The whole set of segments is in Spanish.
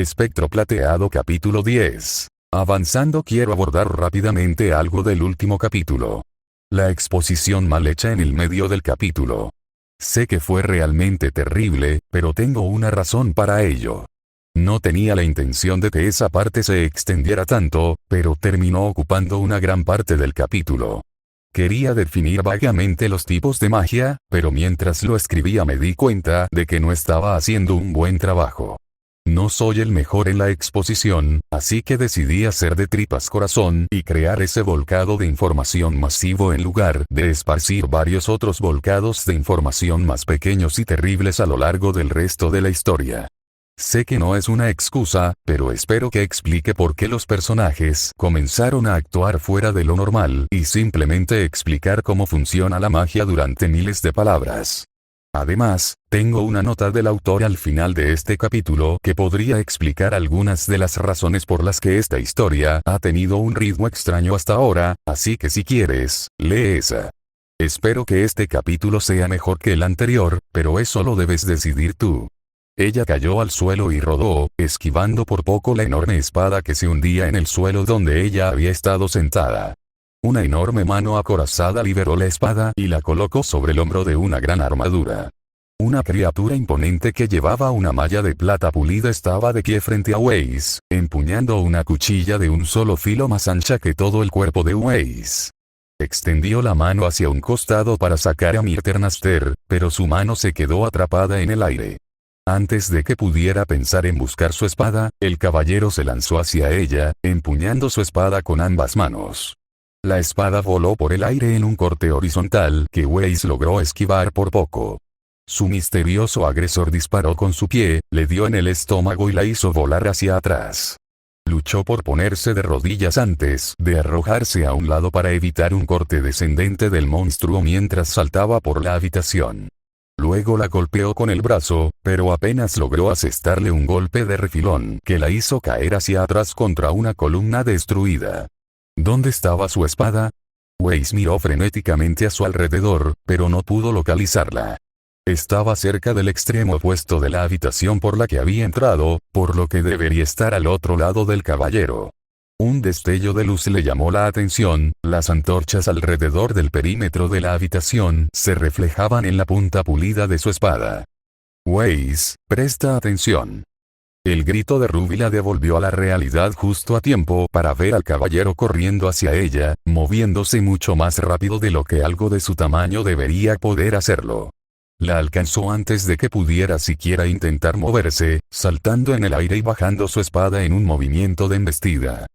Espectro plateado capítulo 10. Avanzando quiero abordar rápidamente algo del último capítulo. La exposición mal hecha en el medio del capítulo. Sé que fue realmente terrible, pero tengo una razón para ello. No tenía la intención de que esa parte se extendiera tanto, pero terminó ocupando una gran parte del capítulo. Quería definir vagamente los tipos de magia, pero mientras lo escribía me di cuenta de que no estaba haciendo un buen trabajo. No soy el mejor en la exposición, así que decidí hacer de tripas corazón y crear ese volcado de información masivo en lugar de esparcir varios otros volcados de información más pequeños y terribles a lo largo del resto de la historia. Sé que no es una excusa, pero espero que explique por qué los personajes comenzaron a actuar fuera de lo normal y simplemente explicar cómo funciona la magia durante miles de palabras. Además, tengo una nota del autor al final de este capítulo que podría explicar algunas de las razones por las que esta historia ha tenido un ritmo extraño hasta ahora, así que si quieres, lee esa. Espero que este capítulo sea mejor que el anterior, pero eso lo debes decidir tú. Ella cayó al suelo y rodó, esquivando por poco la enorme espada que se hundía en el suelo donde ella había estado sentada. Una enorme mano acorazada liberó la espada y la colocó sobre el hombro de una gran armadura. Una criatura imponente que llevaba una malla de plata pulida estaba de pie frente a Weiss, empuñando una cuchilla de un solo filo más ancha que todo el cuerpo de Weiss. Extendió la mano hacia un costado para sacar a Mirternaster, pero su mano se quedó atrapada en el aire. Antes de que pudiera pensar en buscar su espada, el caballero se lanzó hacia ella, empuñando su espada con ambas manos. La espada voló por el aire en un corte horizontal que Weiss logró esquivar por poco. Su misterioso agresor disparó con su pie, le dio en el estómago y la hizo volar hacia atrás. Luchó por ponerse de rodillas antes de arrojarse a un lado para evitar un corte descendente del monstruo mientras saltaba por la habitación. Luego la golpeó con el brazo, pero apenas logró asestarle un golpe de refilón que la hizo caer hacia atrás contra una columna destruida. ¿Dónde estaba su espada? Weiss miró frenéticamente a su alrededor, pero no pudo localizarla. Estaba cerca del extremo opuesto de la habitación por la que había entrado, por lo que debería estar al otro lado del caballero. Un destello de luz le llamó la atención, las antorchas alrededor del perímetro de la habitación se reflejaban en la punta pulida de su espada. Weiss, presta atención. El grito de Ruby la devolvió a la realidad justo a tiempo para ver al caballero corriendo hacia ella, moviéndose mucho más rápido de lo que algo de su tamaño debería poder hacerlo. La alcanzó antes de que pudiera siquiera intentar moverse, saltando en el aire y bajando su espada en un movimiento de embestida.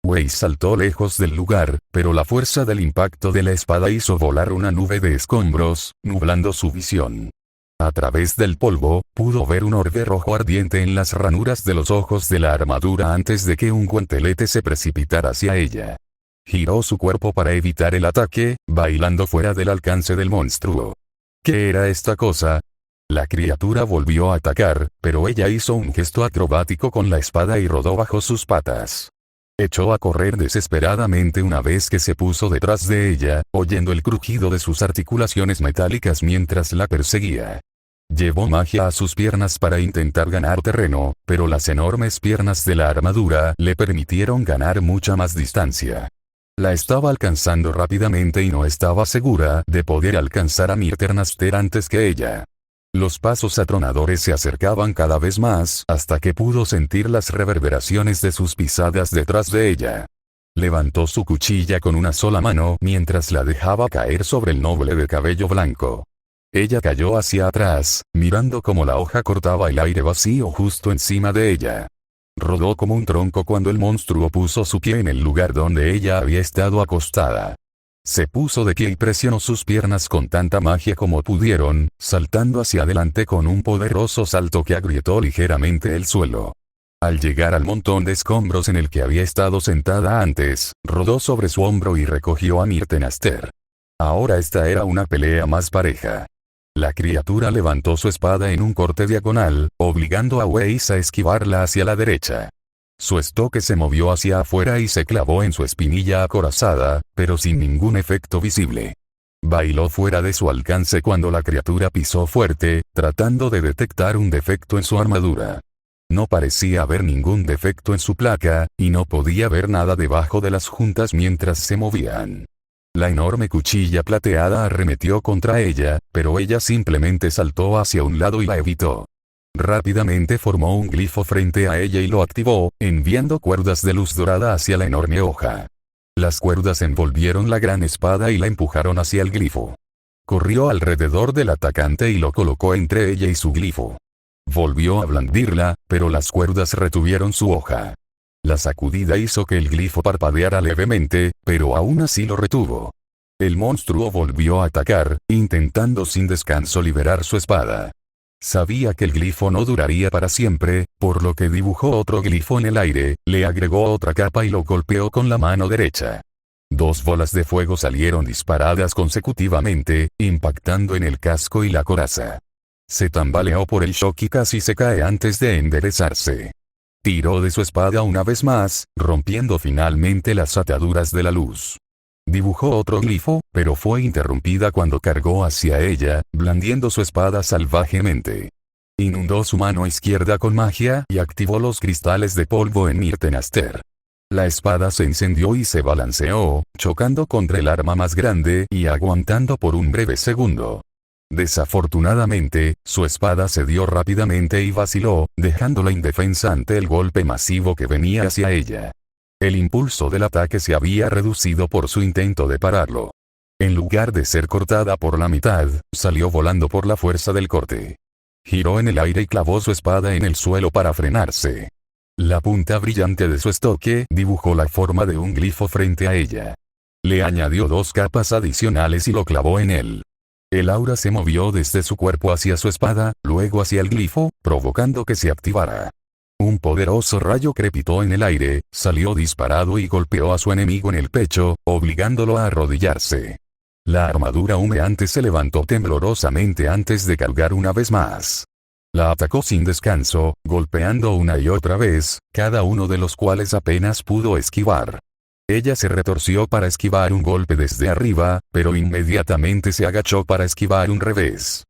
Weiss saltó lejos del lugar, pero la fuerza del impacto de la espada hizo volar una nube de escombros, nublando su visión. A través del polvo, pudo ver un orbe rojo ardiente en las ranuras de los ojos de la armadura antes de que un guantelete se precipitara hacia ella. Giró su cuerpo para evitar el ataque, bailando fuera del alcance del monstruo. ¿Qué era esta cosa? La criatura volvió a atacar, pero ella hizo un gesto acrobático con la espada y rodó bajo sus patas. Echó a correr desesperadamente una vez que se puso detrás de ella, oyendo el crujido de sus articulaciones metálicas mientras la perseguía. Llevó magia a sus piernas para intentar ganar terreno, pero las enormes piernas de la armadura le permitieron ganar mucha más distancia. La estaba alcanzando rápidamente y no estaba segura de poder alcanzar a Mirternaster antes que ella. Los pasos atronadores se acercaban cada vez más hasta que pudo sentir las reverberaciones de sus pisadas detrás de ella. Levantó su cuchilla con una sola mano mientras la dejaba caer sobre el noble de cabello blanco. Ella cayó hacia atrás, mirando cómo la hoja cortaba el aire vacío justo encima de ella. Rodó como un tronco cuando el monstruo puso su pie en el lugar donde ella había estado acostada. Se puso de pie y presionó sus piernas con tanta magia como pudieron, saltando hacia adelante con un poderoso salto que agrietó ligeramente el suelo. Al llegar al montón de escombros en el que había estado sentada antes, rodó sobre su hombro y recogió a Mirternaster. Ahora esta era una pelea más pareja. La criatura levantó su espada en un corte diagonal, obligando a Weiss a esquivarla hacia la derecha. Su estoque se movió hacia afuera y se clavó en su espinilla acorazada, pero sin ningún efecto visible. Bailó fuera de su alcance cuando la criatura pisó fuerte, tratando de detectar un defecto en su armadura. No parecía haber ningún defecto en su placa, y no podía ver nada debajo de las juntas mientras se movían. La enorme cuchilla plateada arremetió contra ella, pero ella simplemente saltó hacia un lado y la evitó. Rápidamente formó un glifo frente a ella y lo activó, enviando cuerdas de luz dorada hacia la enorme hoja. Las cuerdas envolvieron la gran espada y la empujaron hacia el glifo. Corrió alrededor del atacante y lo colocó entre ella y su glifo. Volvió a blandirla, pero las cuerdas retuvieron su hoja. La sacudida hizo que el glifo parpadeara levemente, pero aún así lo retuvo. El monstruo volvió a atacar, intentando sin descanso liberar su espada. Sabía que el glifo no duraría para siempre, por lo que dibujó otro glifo en el aire, le agregó otra capa y lo golpeó con la mano derecha. 2 bolas de fuego salieron disparadas consecutivamente, impactando en el casco y la coraza. Se tambaleó por el shock y casi se cae antes de enderezarse. Tiró de su espada una vez más, rompiendo finalmente las ataduras de la luz. Dibujó otro glifo, pero fue interrumpida cuando cargó hacia ella, blandiendo su espada salvajemente. Inundó su mano izquierda con magia y activó los cristales de polvo en Mirtenaster. La espada se encendió y se balanceó, chocando contra el arma más grande y aguantando por un breve segundo. Desafortunadamente, su espada cedió rápidamente y vaciló, dejándola indefensa ante el golpe masivo que venía hacia ella. El impulso del ataque se había reducido por su intento de pararlo. En lugar de ser cortada por la mitad, salió volando por la fuerza del corte. Giró en el aire y clavó su espada en el suelo para frenarse. La punta brillante de su estoque dibujó la forma de un glifo frente a ella. Le añadió 2 capas adicionales y lo clavó en él. El aura se movió desde su cuerpo hacia su espada, luego hacia el glifo, provocando que se activara. Un poderoso rayo crepitó en el aire, salió disparado y golpeó a su enemigo en el pecho, obligándolo a arrodillarse. La armadura humeante se levantó temblorosamente antes de cargar una vez más. La atacó sin descanso, golpeando una y otra vez, cada uno de los cuales apenas pudo esquivar. Ella se retorció para esquivar un golpe desde arriba, pero inmediatamente se agachó para esquivar un revés.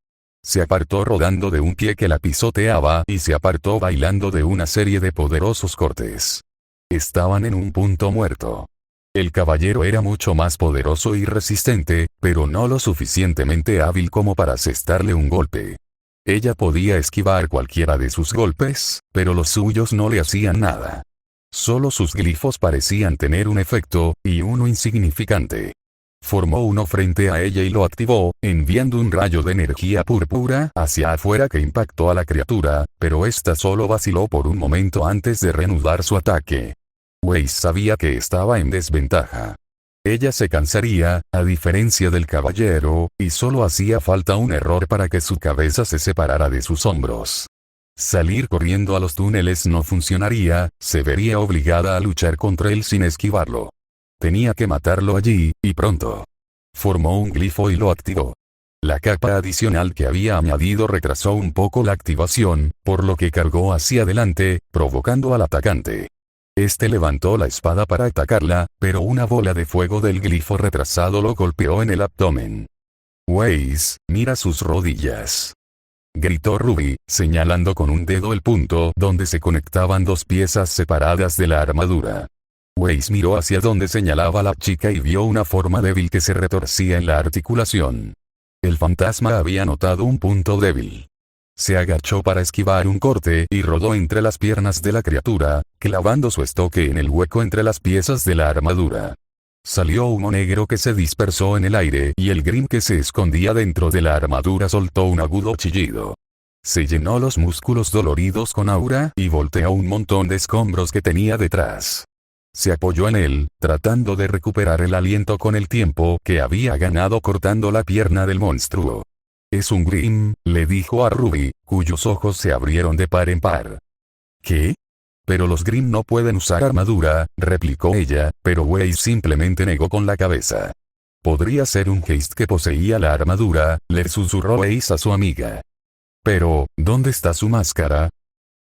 Se apartó rodando de un pie que la pisoteaba y se apartó bailando de una serie de poderosos cortes. Estaban en un punto muerto. El caballero era mucho más poderoso y resistente, pero no lo suficientemente hábil como para asestarle un golpe. Ella podía esquivar cualquiera de sus golpes, pero los suyos no le hacían nada. Solo sus glifos parecían tener un efecto, y uno insignificante. Formó uno frente a ella y lo activó, enviando un rayo de energía púrpura hacia afuera que impactó a la criatura, pero ésta solo vaciló por un momento antes de reanudar su ataque. Weiss sabía que estaba en desventaja. Ella se cansaría, a diferencia del caballero, y solo hacía falta un error para que su cabeza se separara de sus hombros. Salir corriendo a los túneles no funcionaría, se vería obligada a luchar contra él sin esquivarlo. Tenía que matarlo allí, y pronto. Formó un glifo y lo activó. La capa adicional que había añadido retrasó un poco la activación, por lo que cargó hacia adelante, provocando al atacante. Este levantó la espada para atacarla, pero una bola de fuego del glifo retrasado lo golpeó en el abdomen. Weiss, mira sus rodillas. Gritó Ruby, señalando con un dedo el punto donde se conectaban 2 piezas separadas de la armadura. Weiss miró hacia donde señalaba la chica y vio una forma débil que se retorcía en la articulación. El fantasma había notado un punto débil. Se agachó para esquivar un corte y rodó entre las piernas de la criatura, clavando su estoque en el hueco entre las piezas de la armadura. Salió humo negro que se dispersó en el aire y el Grim que se escondía dentro de la armadura soltó un agudo chillido. Se llenó los músculos doloridos con aura y volteó un montón de escombros que tenía detrás. Se apoyó en él, tratando de recuperar el aliento con el tiempo que había ganado cortando la pierna del monstruo. «Es un Grim», le dijo a Ruby, cuyos ojos se abrieron de par en par. «¿Qué? Pero los Grim no pueden usar armadura», replicó ella, pero Weiss simplemente negó con la cabeza. «Podría ser un Geist que poseía la armadura», le susurró Weiss a su amiga. «Pero, ¿dónde está su máscara?»,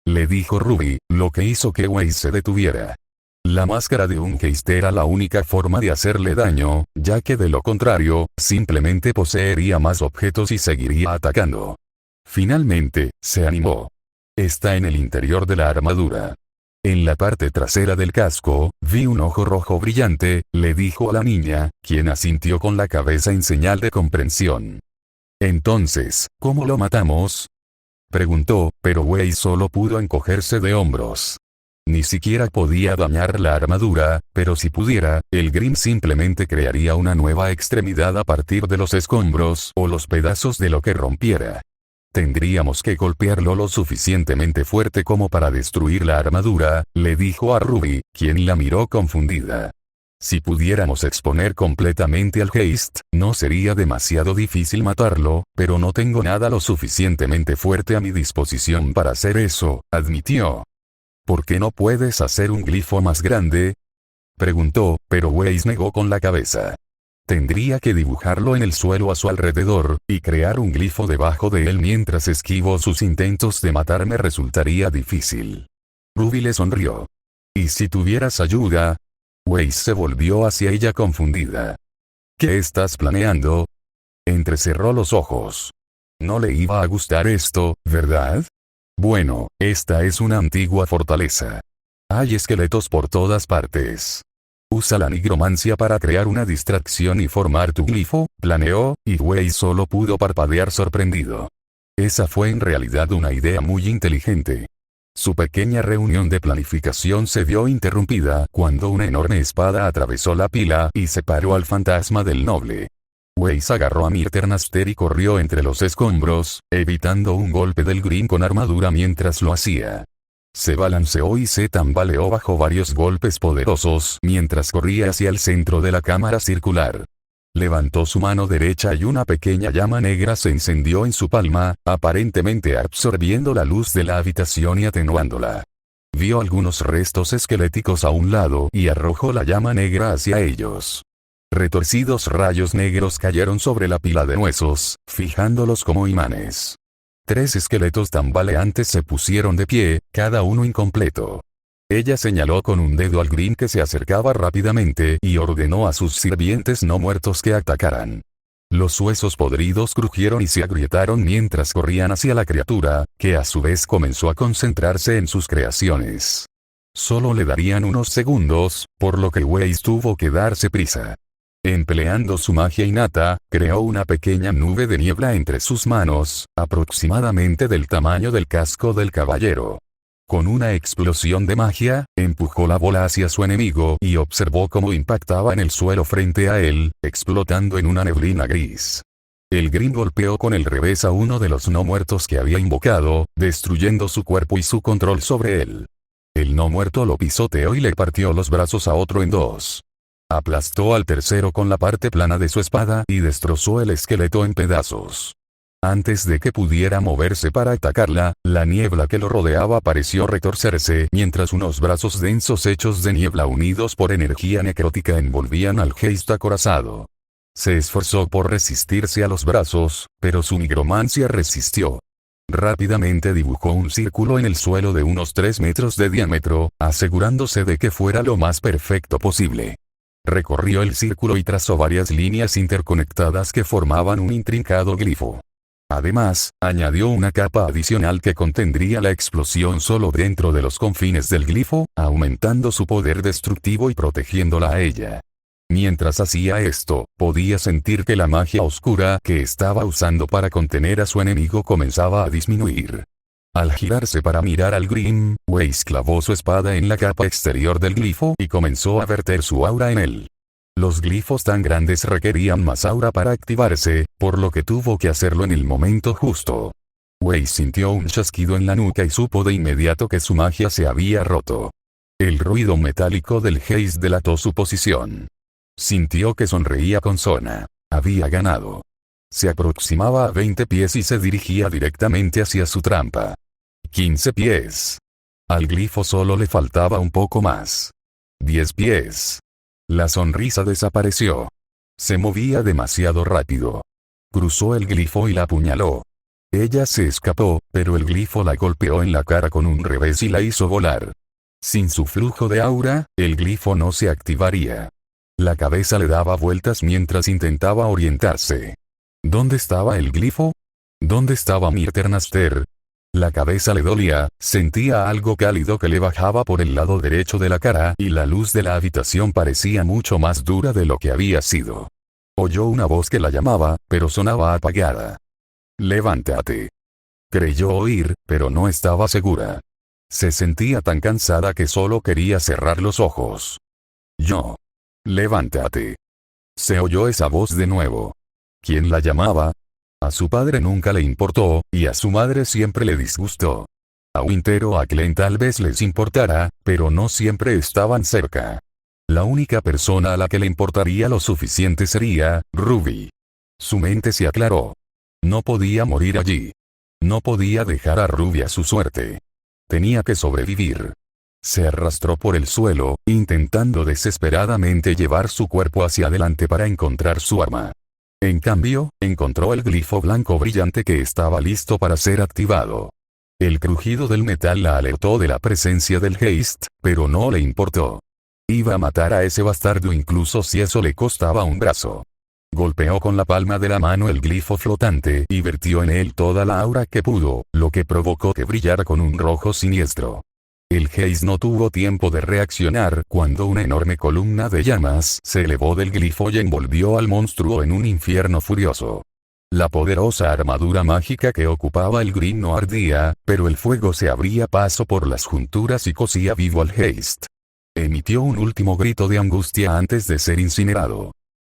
le dijo Ruby, lo que hizo que Weiss se detuviera. La máscara de un Geist era la única forma de hacerle daño, ya que de lo contrario, simplemente poseería más objetos y seguiría atacando. Finalmente, se animó. Está en el interior de la armadura. En la parte trasera del casco, vi un ojo rojo brillante, le dijo a la niña, quien asintió con la cabeza en señal de comprensión. Entonces, ¿cómo lo matamos? Preguntó, pero Wei solo pudo encogerse de hombros. Ni siquiera podía dañar la armadura, pero si pudiera, el Grimm simplemente crearía una nueva extremidad a partir de los escombros o los pedazos de lo que rompiera. Tendríamos que golpearlo lo suficientemente fuerte como para destruir la armadura, le dijo a Ruby, quien la miró confundida. Si pudiéramos exponer completamente al Geist, no sería demasiado difícil matarlo, pero no tengo nada lo suficientemente fuerte a mi disposición para hacer eso, admitió. ¿Por qué no puedes hacer un glifo más grande? Preguntó, pero Weiss negó con la cabeza. Tendría que dibujarlo en el suelo a su alrededor, y crear un glifo debajo de él mientras esquivo sus intentos de matarme resultaría difícil. Ruby le sonrió. ¿Y si tuvieras ayuda? Weiss se volvió hacia ella confundida. ¿Qué estás planeando? Entrecerró los ojos. No le iba a gustar esto, ¿verdad? Bueno, esta es una antigua fortaleza. Hay esqueletos por todas partes. Usa la nigromancia para crear una distracción y formar tu glifo, planeó, y Wei solo pudo parpadear sorprendido. Esa fue en realidad una idea muy inteligente. Su pequeña reunión de planificación se vio interrumpida cuando una enorme espada atravesó la pila y separó al fantasma del noble. Weiss agarró a Mirternaster y corrió entre los escombros, evitando un golpe del Grimm con armadura mientras lo hacía. Se balanceó y se tambaleó bajo varios golpes poderosos mientras corría hacia el centro de la cámara circular. Levantó su mano derecha y una pequeña llama negra se encendió en su palma, aparentemente absorbiendo la luz de la habitación y atenuándola. Vio algunos restos esqueléticos a un lado y arrojó la llama negra hacia ellos. Retorcidos rayos negros cayeron sobre la pila de huesos, fijándolos como imanes. 3 esqueletos tambaleantes se pusieron de pie, cada uno incompleto. Ella señaló con un dedo al Grimm que se acercaba rápidamente y ordenó a sus sirvientes no muertos que atacaran. Los huesos podridos crujieron y se agrietaron mientras corrían hacia la criatura, que a su vez comenzó a concentrarse en sus creaciones. Solo le darían unos segundos, por lo que Weiss tuvo que darse prisa. Empleando su magia innata, creó una pequeña nube de niebla entre sus manos, aproximadamente del tamaño del casco del caballero. Con una explosión de magia, empujó la bola hacia su enemigo y observó cómo impactaba en el suelo frente a él, explotando en una neblina gris. El Grimm golpeó con el revés a uno de los no muertos que había invocado, destruyendo su cuerpo y su control sobre él. El no muerto lo pisoteó y le partió los brazos a otro en 2. Aplastó al tercero con la parte plana de su espada y destrozó el esqueleto en pedazos. Antes de que pudiera moverse para atacarla, la niebla que lo rodeaba pareció retorcerse mientras unos brazos densos hechos de niebla unidos por energía necrótica envolvían al Geist acorazado. Se esforzó por resistirse a los brazos, pero su nigromancia resistió. Rápidamente dibujó un círculo en el suelo de unos 3 metros de diámetro, asegurándose de que fuera lo más perfecto posible. Recorrió el círculo y trazó varias líneas interconectadas que formaban un intrincado glifo. Además, añadió una capa adicional que contendría la explosión solo dentro de los confines del glifo, aumentando su poder destructivo y protegiéndola a ella. Mientras hacía esto, podía sentir que la magia oscura que estaba usando para contener a su enemigo comenzaba a disminuir. Al girarse para mirar al Grimm, Weiss clavó su espada en la capa exterior del glifo y comenzó a verter su aura en él. Los glifos tan grandes requerían más aura para activarse, por lo que tuvo que hacerlo en el momento justo. Weiss sintió un chasquido en la nuca y supo de inmediato que su magia se había roto. El ruido metálico del Geist delató su posición. Sintió que sonreía con Sona. Había ganado. Se aproximaba a 20 pies y se dirigía directamente hacia su trampa. 15 pies. Al glifo solo le faltaba un poco más. 10 pies. La sonrisa desapareció. Se movía demasiado rápido. Cruzó el glifo y la apuñaló. Ella se escapó, pero el glifo la golpeó en la cara con un revés y la hizo volar. Sin su flujo de aura, el glifo no se activaría. La cabeza le daba vueltas mientras intentaba orientarse. ¿Dónde estaba el glifo? ¿Dónde estaba Mirternaster? La cabeza le dolía, sentía algo cálido que le bajaba por el lado derecho de la cara y la luz de la habitación parecía mucho más dura de lo que había sido. Oyó una voz que la llamaba, pero sonaba apagada. «Levántate». Creyó oír, pero no estaba segura. Se sentía tan cansada que solo quería cerrar los ojos. «Yo. Levántate». Se oyó esa voz de nuevo. ¿Quién la llamaba? A su padre nunca le importó, y a su madre siempre le disgustó. A Winter o a Glenn tal vez les importara, pero no siempre estaban cerca. La única persona a la que le importaría lo suficiente sería Ruby. Su mente se aclaró. No podía morir allí. No podía dejar a Ruby a su suerte. Tenía que sobrevivir. Se arrastró por el suelo, intentando desesperadamente llevar su cuerpo hacia adelante para encontrar su arma. En cambio, encontró el glifo blanco brillante que estaba listo para ser activado. El crujido del metal la alertó de la presencia del Geist, pero no le importó. Iba a matar a ese bastardo incluso si eso le costaba un brazo. Golpeó con la palma de la mano el glifo flotante y vertió en él toda la aura que pudo, lo que provocó que brillara con un rojo siniestro. El Geist no tuvo tiempo de reaccionar cuando una enorme columna de llamas se elevó del glifo y envolvió al monstruo en un infierno furioso. La poderosa armadura mágica que ocupaba el Green no ardía, pero el fuego se abría paso por las junturas y cosía vivo al Geist. Emitió un último grito de angustia antes de ser incinerado.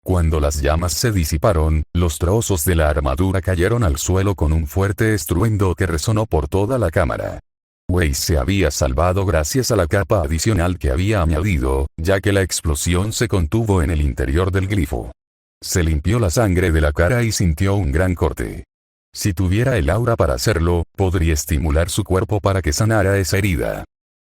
Cuando las llamas se disiparon, los trozos de la armadura cayeron al suelo con un fuerte estruendo que resonó por toda la cámara. Weiss se había salvado gracias a la capa adicional que había añadido, ya que la explosión se contuvo en el interior del glifo. Se limpió la sangre de la cara y sintió un gran corte. Si tuviera el aura para hacerlo, podría estimular su cuerpo para que sanara esa herida.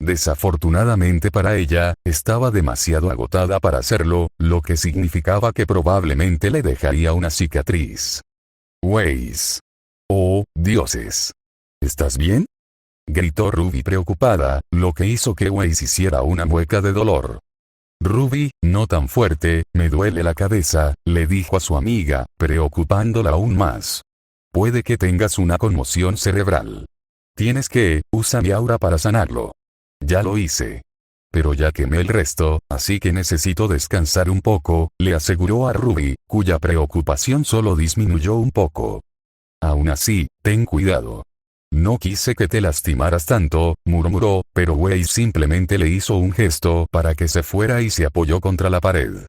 Desafortunadamente para ella, estaba demasiado agotada para hacerlo, lo que significaba que probablemente le dejaría una cicatriz. Weiss. Oh, dioses. ¿Estás bien?, gritó Ruby preocupada, lo que hizo que Weiss hiciera una mueca de dolor. Ruby, no tan fuerte, me duele la cabeza, le dijo a su amiga, preocupándola aún más. Puede que tengas una conmoción cerebral. Tienes que, usa mi aura para sanarlo. Ya lo hice. Pero ya quemé el resto, así que necesito descansar un poco, le aseguró a Ruby, cuya preocupación solo disminuyó un poco. Aún así, ten cuidado. No quise que te lastimaras tanto, murmuró, pero Weiss simplemente le hizo un gesto para que se fuera y se apoyó contra la pared.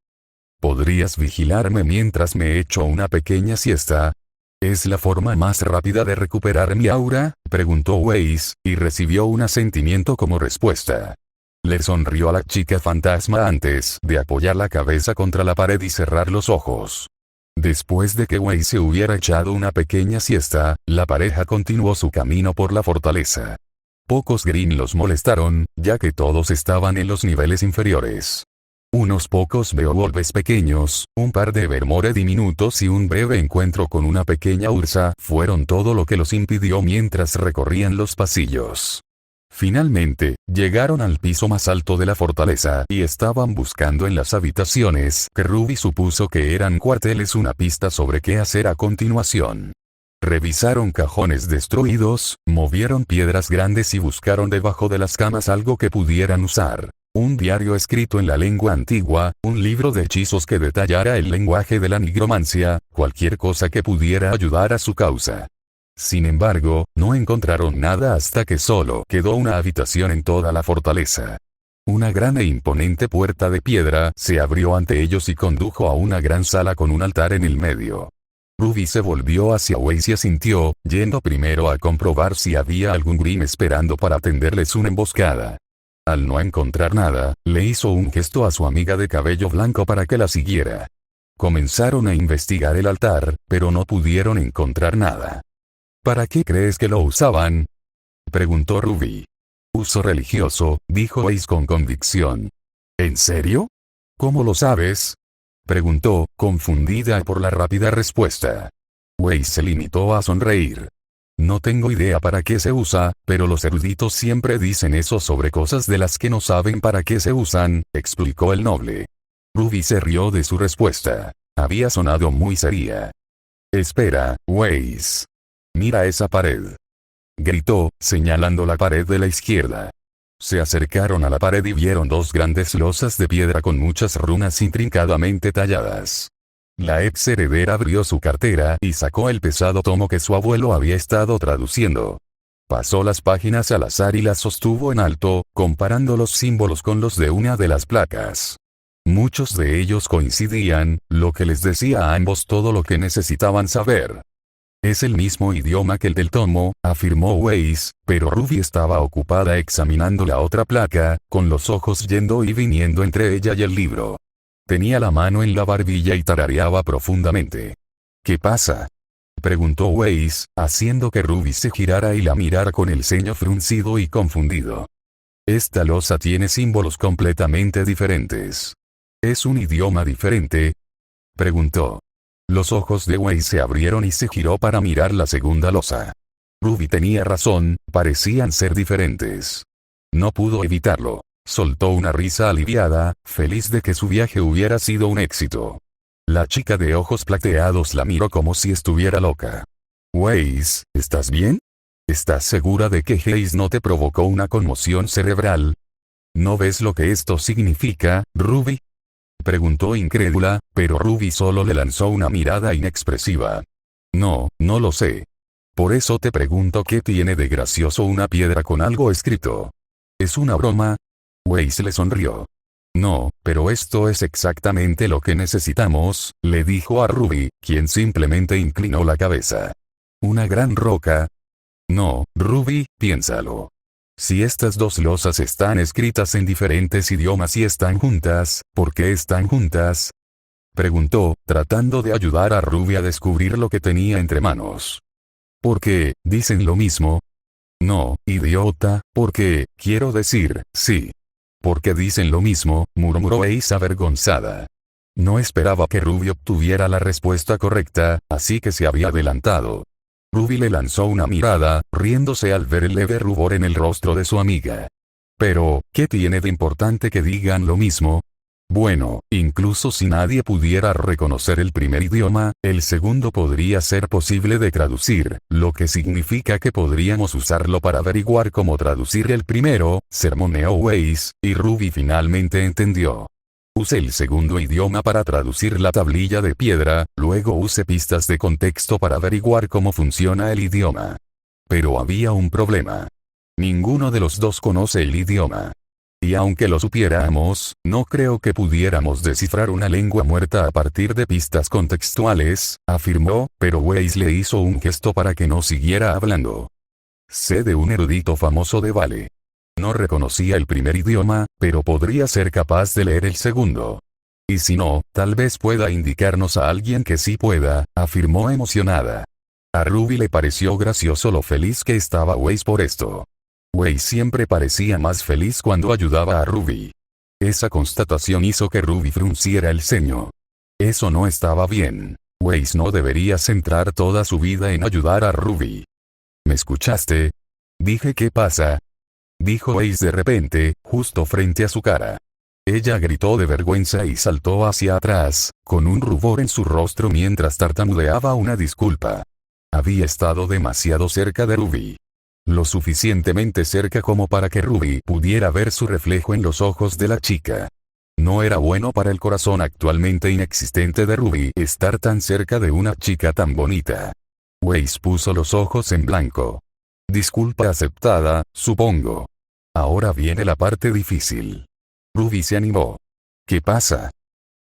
¿Podrías vigilarme mientras me echo una pequeña siesta? ¿Es la forma más rápida de recuperar mi aura?, preguntó Weiss, y recibió un asentimiento como respuesta. Le sonrió a la chica fantasma antes de apoyar la cabeza contra la pared y cerrar los ojos. Después de que Weiss se hubiera echado una pequeña siesta, la pareja continuó su camino por la fortaleza. Pocos Green los molestaron, ya que todos estaban en los niveles inferiores. Unos pocos Beowulfes pequeños, un par de Evermore diminutos y un breve encuentro con una pequeña ursa fueron todo lo que los impidió mientras recorrían los pasillos. Finalmente, llegaron al piso más alto de la fortaleza y estaban buscando en las habitaciones que Ruby supuso que eran cuarteles una pista sobre qué hacer a continuación. Revisaron cajones destruidos, movieron piedras grandes y buscaron debajo de las camas algo que pudieran usar. Un diario escrito en la lengua antigua, un libro de hechizos que detallara el lenguaje de la nigromancia, cualquier cosa que pudiera ayudar a su causa. Sin embargo, no encontraron nada hasta que solo quedó una habitación en toda la fortaleza. Una gran e imponente puerta de piedra se abrió ante ellos y condujo a una gran sala con un altar en el medio. Ruby se volvió hacia Weiss y asintió, yendo primero a comprobar si había algún Green esperando para tenderles una emboscada. Al no encontrar nada, le hizo un gesto a su amiga de cabello blanco para que la siguiera. Comenzaron a investigar el altar, pero no pudieron encontrar nada. ¿Para qué crees que lo usaban?, preguntó Ruby. Uso religioso, dijo Weiss con convicción. ¿En serio? ¿Cómo lo sabes?, preguntó, confundida por la rápida respuesta. Weiss se limitó a sonreír. No tengo idea para qué se usa, pero los eruditos siempre dicen eso sobre cosas de las que no saben para qué se usan, explicó el noble. Ruby se rió de su respuesta. Había sonado muy seria. Espera, Weiss. Mira esa pared. Gritó, señalando la pared de la izquierda. Se acercaron a la pared y vieron dos grandes losas de piedra con muchas runas intrincadamente talladas. La ex heredera abrió su cartera y sacó el pesado tomo que su abuelo había estado traduciendo. Pasó las páginas al azar y las sostuvo en alto, comparando los símbolos con los de una de las placas. Muchos de ellos coincidían, lo que les decía a ambos todo lo que necesitaban saber. Es el mismo idioma que el del tomo, afirmó Weiss, pero Ruby estaba ocupada examinando la otra placa, con los ojos yendo y viniendo entre ella y el libro. Tenía la mano en la barbilla y tarareaba profundamente. ¿Qué pasa?, preguntó Weiss, haciendo que Ruby se girara y la mirara con el ceño fruncido y confundido. Esta losa tiene símbolos completamente diferentes. ¿Es un idioma diferente?, preguntó. Los ojos de Weiss se abrieron y se giró para mirar la segunda losa. Ruby tenía razón, parecían ser diferentes. No pudo evitarlo. Soltó una risa aliviada, feliz de que su viaje hubiera sido un éxito. La chica de ojos plateados la miró como si estuviera loca. Weiss, ¿estás bien? ¿Estás segura de que Hayes no te provocó una conmoción cerebral? ¿No ves lo que esto significa, Ruby?, preguntó incrédula, pero Ruby solo le lanzó una mirada inexpresiva. No, no lo sé. Por eso te pregunto qué tiene de gracioso una piedra con algo escrito. ¿Es una broma? Weiss le sonrió. No, pero esto es exactamente lo que necesitamos, le dijo a Ruby, quien simplemente inclinó la cabeza. ¿Una gran roca? No, Ruby, piénsalo. Si estas dos losas están escritas en diferentes idiomas y están juntas, ¿por qué están juntas?, preguntó, tratando de ayudar a Ruby a descubrir lo que tenía entre manos. ¿Por qué dicen lo mismo? No, idiota, porque, quiero decir, sí. Porque dicen lo mismo, murmuró Weiss avergonzada. No esperaba que Ruby obtuviera la respuesta correcta, así que se había adelantado. Ruby le lanzó una mirada, riéndose al ver el leve rubor en el rostro de su amiga. Pero, ¿qué tiene de importante que digan lo mismo? Bueno, incluso si nadie pudiera reconocer el primer idioma, el segundo podría ser posible de traducir, lo que significa que podríamos usarlo para averiguar cómo traducir el primero, sermoneó Weiss, y Ruby finalmente entendió. Use el segundo idioma para traducir la tablilla de piedra, luego use pistas de contexto para averiguar cómo funciona el idioma. Pero había un problema. Ninguno de los dos conoce el idioma. Y aunque lo supiéramos, no creo que pudiéramos descifrar una lengua muerta a partir de pistas contextuales, afirmó, pero Weiss le hizo un gesto para que no siguiera hablando. Sé de un erudito famoso de Vale. No reconocía el primer idioma, pero podría ser capaz de leer el segundo. Y si no, tal vez pueda indicarnos a alguien que sí pueda, afirmó emocionada. A Ruby le pareció gracioso lo feliz que estaba Weiss por esto. Weiss siempre parecía más feliz cuando ayudaba a Ruby. Esa constatación hizo que Ruby frunciera el ceño. Eso no estaba bien. Weiss no debería centrar toda su vida en ayudar a Ruby. ¿Me escuchaste? Dije ¿qué pasa?, dijo Weiss de repente, justo frente a su cara. Ella gritó de vergüenza y saltó hacia atrás, con un rubor en su rostro mientras tartamudeaba una disculpa. Había estado demasiado cerca de Ruby. Lo suficientemente cerca como para que Ruby pudiera ver su reflejo en los ojos de la chica. No era bueno para el corazón actualmente inexistente de Ruby estar tan cerca de una chica tan bonita. Weiss puso los ojos en blanco. Disculpa aceptada, supongo. Ahora viene la parte difícil. Ruby se animó. ¿Qué pasa?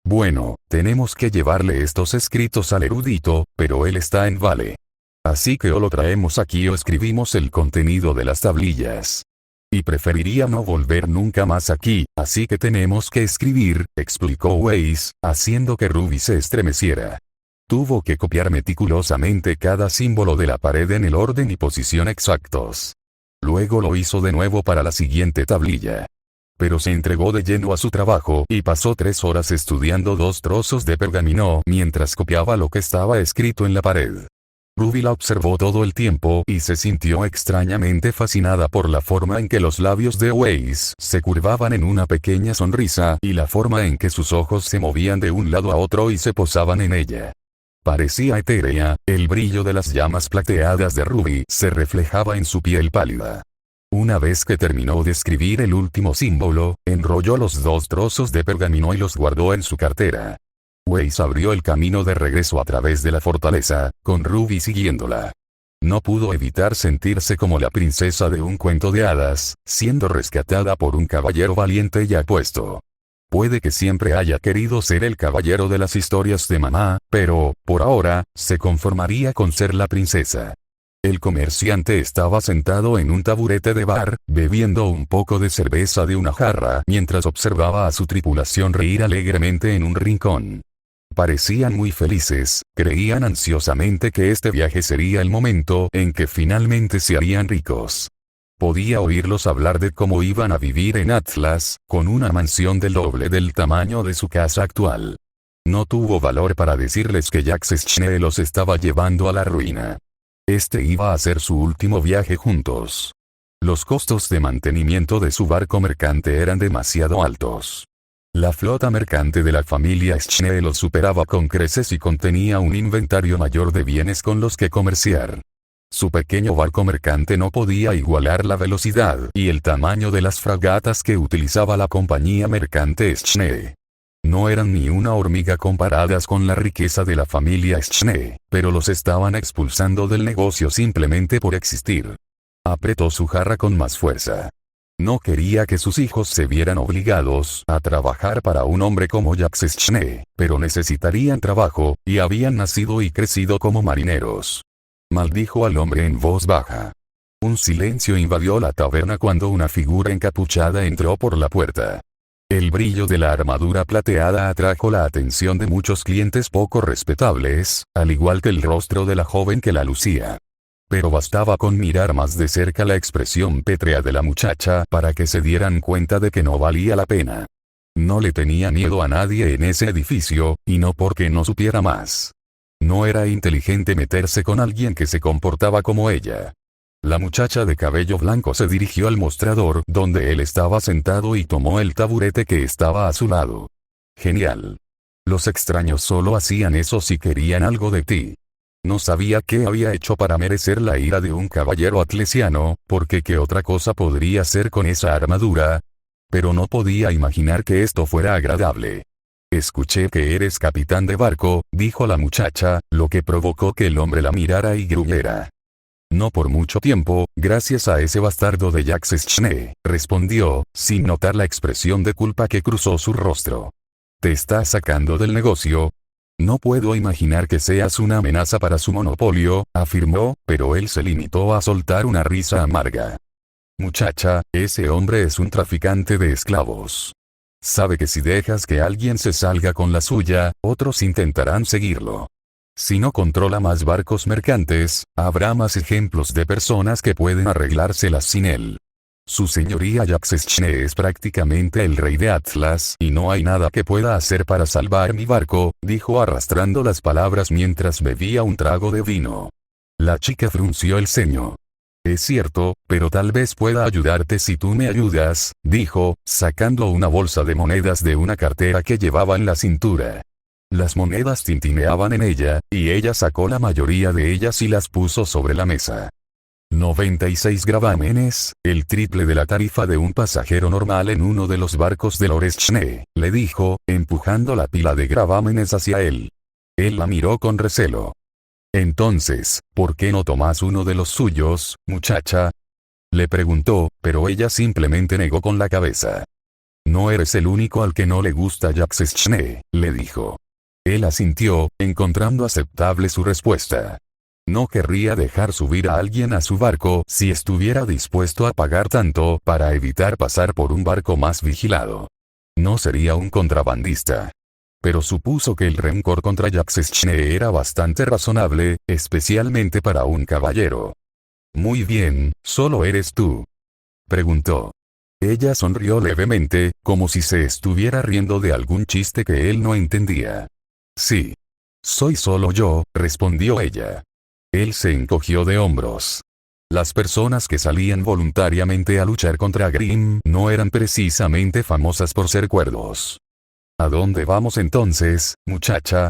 Bueno, tenemos que llevarle estos escritos al erudito, pero él está en Vale. Así que o lo traemos aquí o escribimos el contenido de las tablillas. Y preferiría no volver nunca más aquí, así que tenemos que escribir, explicó Weiss, haciendo que Ruby se estremeciera. Tuvo que copiar meticulosamente cada símbolo de la pared en el orden y posición exactos. Luego lo hizo de nuevo para la siguiente tablilla. Pero se entregó de lleno a su trabajo y pasó 3 horas estudiando 2 trozos de pergamino mientras copiaba lo que estaba escrito en la pared. Ruby la observó todo el tiempo y se sintió extrañamente fascinada por la forma en que los labios de Weiss se curvaban en una pequeña sonrisa y la forma en que sus ojos se movían de un lado a otro y se posaban en ella. parecía etérea, el brillo de las llamas plateadas de Ruby se reflejaba en su piel pálida. Una vez que terminó de escribir el último símbolo, enrolló los 2 trozos de pergamino y los guardó en su cartera. Weiss abrió el camino de regreso a través de la fortaleza, con Ruby siguiéndola. No pudo evitar sentirse como la princesa de un cuento de hadas, siendo rescatada por un caballero valiente y apuesto. Puede que siempre haya querido ser el caballero de las historias de mamá, pero, por ahora, se conformaría con ser la princesa. El comerciante estaba sentado en un taburete de bar, bebiendo un poco de cerveza de una jarra mientras observaba a su tripulación reír alegremente en un rincón. Parecían muy felices, creían ansiosamente que este viaje sería el momento en que finalmente se harían ricos. Podía oírlos hablar de cómo iban a vivir en Atlas, con una mansión del doble del tamaño de su casa actual. No tuvo valor para decirles que Jacques Schnee los estaba llevando a la ruina. Este iba a ser su último viaje juntos. Los costos de mantenimiento de su barco mercante eran demasiado altos. La flota mercante de la familia Schnee los superaba con creces y contenía un inventario mayor de bienes con los que comerciar. Su pequeño barco mercante no podía igualar la velocidad y el tamaño de las fragatas que utilizaba la compañía mercante Schnee. No eran ni una hormiga comparadas con la riqueza de la familia Schnee, pero los estaban expulsando del negocio simplemente por existir. Apretó su jarra con más fuerza. No quería que sus hijos se vieran obligados a trabajar para un hombre como Jacques Schnee, pero necesitarían trabajo, y habían nacido y crecido como marineros. Maldijo al hombre en voz baja. Un silencio invadió la taberna cuando una figura encapuchada entró por la puerta. El brillo de la armadura plateada atrajo la atención de muchos clientes poco respetables, al igual que el rostro de la joven que la lucía. Pero bastaba con mirar más de cerca la expresión pétrea de la muchacha para que se dieran cuenta de que no valía la pena. No le tenía miedo a nadie en ese edificio, y no porque no supiera más. No era inteligente meterse con alguien que se comportaba como ella. La muchacha de cabello blanco se dirigió al mostrador donde él estaba sentado y tomó el taburete que estaba a su lado. Genial. Los extraños solo hacían eso si querían algo de ti. No sabía qué había hecho para merecer la ira de un caballero atlesiano, porque qué otra cosa podría hacer con esa armadura. Pero no podía imaginar que esto fuera agradable. Escuché que eres capitán de barco, dijo la muchacha, lo que provocó que el hombre la mirara y gruñera. No por mucho tiempo, gracias a ese bastardo de Jacques Schnee, respondió, sin notar la expresión de culpa que cruzó su rostro. ¿Te estás sacando del negocio? No puedo imaginar que seas una amenaza para su monopolio, afirmó, pero él se limitó a soltar una risa amarga. Muchacha, ese hombre es un traficante de esclavos. Sabe que si dejas que alguien se salga con la suya, otros intentarán seguirlo. Si no controla más barcos mercantes, habrá más ejemplos de personas que pueden arreglárselas sin él. Su señoría Jacques Schnee es prácticamente el rey de Atlas y no hay nada que pueda hacer para salvar mi barco, dijo arrastrando las palabras mientras bebía un trago de vino. La chica frunció el ceño. Es cierto, pero tal vez pueda ayudarte si tú me ayudas, dijo, sacando una bolsa de monedas de una cartera que llevaba en la cintura. Las monedas tintineaban en ella, y ella sacó la mayoría de ellas y las puso sobre la mesa. 96 gravámenes, el triple de la tarifa de un pasajero normal en uno de los barcos de Lord Schnee, le dijo, empujando la pila de gravámenes hacia él. Él la miró con recelo. Entonces, ¿por qué no tomas uno de los suyos, muchacha? Le preguntó, pero ella simplemente negó con la cabeza. No eres el único al que no le gusta Jacques Schnee, le dijo. Él asintió, encontrando aceptable su respuesta. No querría dejar subir a alguien a su barco si estuviera dispuesto a pagar tanto para evitar pasar por un barco más vigilado. No sería un contrabandista. Pero supuso que el rencor contra Jacques Schnee era bastante razonable, especialmente para un caballero. Muy bien, ¿solo eres tú?, preguntó. Ella sonrió levemente, como si se estuviera riendo de algún chiste que él no entendía. Sí. Soy solo yo, respondió ella. Él se encogió de hombros. Las personas que salían voluntariamente a luchar contra Grimm no eran precisamente famosas por ser cuerdos. ¿A dónde vamos entonces, muchacha?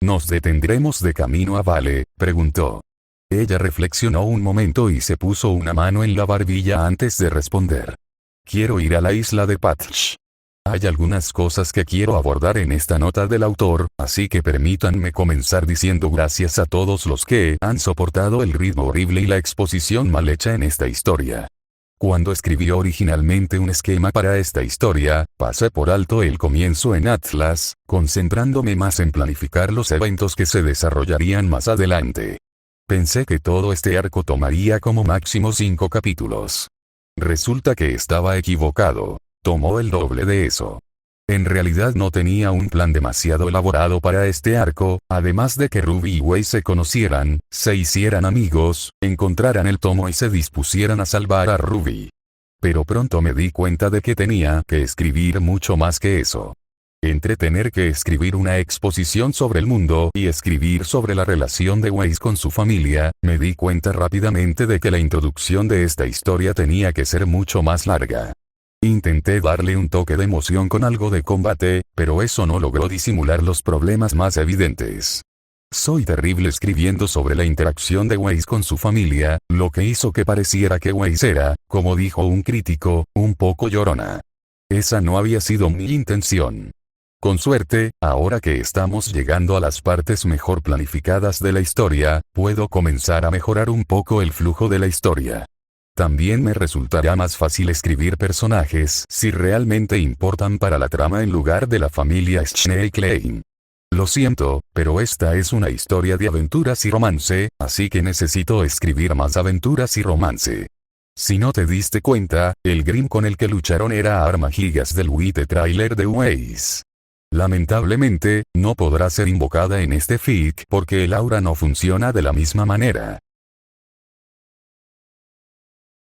¿Nos detendremos de camino a Vale?, preguntó. Ella reflexionó un momento y se puso una mano en la barbilla antes de responder. Quiero ir a la isla de Patch. Hay algunas cosas que quiero abordar en esta nota del autor, así que permítanme comenzar diciendo gracias a todos los que han soportado el ritmo horrible y la exposición mal hecha en esta historia. Cuando escribí originalmente un esquema para esta historia, pasé por alto el comienzo en Atlas, concentrándome más en planificar los eventos que se desarrollarían más adelante. Pensé que todo este arco tomaría como máximo 5 capítulos. Resulta que estaba equivocado. Tomó el doble de eso. En realidad no tenía un plan demasiado elaborado para este arco, además de que Ruby y Wei se conocieran, se hicieran amigos, encontraran el tomo y se dispusieran a salvar a Ruby. Pero pronto me di cuenta de que tenía que escribir mucho más que eso. Entre tener que escribir una exposición sobre el mundo y escribir sobre la relación de Wei con su familia, me di cuenta rápidamente de que la introducción de esta historia tenía que ser mucho más larga. Intenté darle un toque de emoción con algo de combate, pero eso no logró disimular los problemas más evidentes. Soy terrible escribiendo sobre la interacción de Wei con su familia, lo que hizo que pareciera que Wei era, como dijo un crítico, un poco llorona. Esa no había sido mi intención. Con suerte, ahora que estamos llegando a las partes mejor planificadas de la historia, puedo comenzar a mejorar un poco el flujo de la historia. También me resultará más fácil escribir personajes si realmente importan para la trama en lugar de la familia Snake Lane. Lo siento, pero esta es una historia de aventuras y romance, así que necesito escribir más aventuras y romance. Si no te diste cuenta, el Grim con el que lucharon era Arma Gigas del Wite Trailer de Waze. Lamentablemente, no podrá ser invocada en este fic porque el aura no funciona de la misma manera.